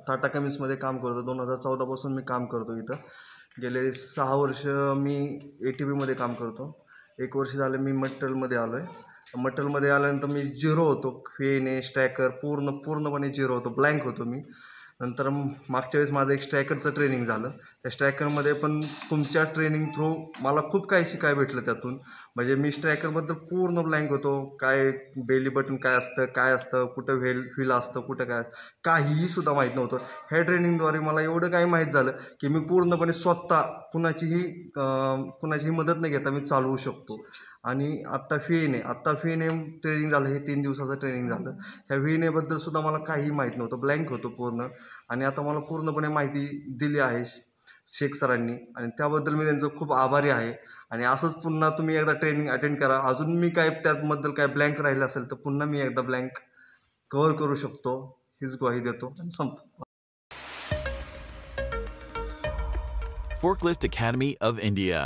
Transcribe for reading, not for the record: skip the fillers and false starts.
टाटा केमिस्टमध्ये काम करतो. 2014 पासून मी काम करतो इथं. गेले 6 वर्ष मी ATBमध्ये काम करतो. 1 वर्ष झालं मी मटेरियलमध्ये आलो आहे. मटेरियलमध्ये आल्यानंतर मी झिरो होतो. फेने स्ट्रॅकर पूर्णपणे झिरो होतो, ब्लँक होतो मी. नंतर मागच्या वेळेस माझं एक स्ट्रॅकरचं ट्रेनिंग झालं. त्या स्ट्रॅकरमध्ये पण तुमच्या ट्रेनिंग थ्रू मला खूप काही शिकायला भेटलं त्यातून. म्हणजे मी स्ट्रॅकरबद्दल पूर्ण ब्लँक होतो. काय बेली बटन काय असतं, कुठं व्हील असतं, कुठं काय असतं, काहीही सुद्धा माहीत नव्हतं. ह्या ट्रेनिंगद्वारे मला एवढं काही माहीत झालं की मी पूर्णपणे स्वतः कुणाचीही मदत न घेता मी चालवू शकतो. आणि आत्ता व्हीने ट्रेनिंग झालं. हे 3 दिवसाचं ट्रेनिंग झालं. ह्या व्हीनेबद्दल सुद्धा मला काही माहीत नव्हतं, ब्लँक होतो पूर्ण. आणि आता मला पूर्णपणे माहिती दिली आहे शेख सरांनी आणि त्याबद्दल मी त्यांचं खूप आभारी आहे. आणि असंच पुन्हा तुम्ही एकदा ट्रेनिंग अटेंड करा. अजून मी काय त्याबद्दल काय ब्लँक राहिलं असेल तर पुन्हा मी एकदा ब्लँक कव्हर करू शकतो, हीच ग्वाही देतो आणि संपतो. Forklift Academy of India.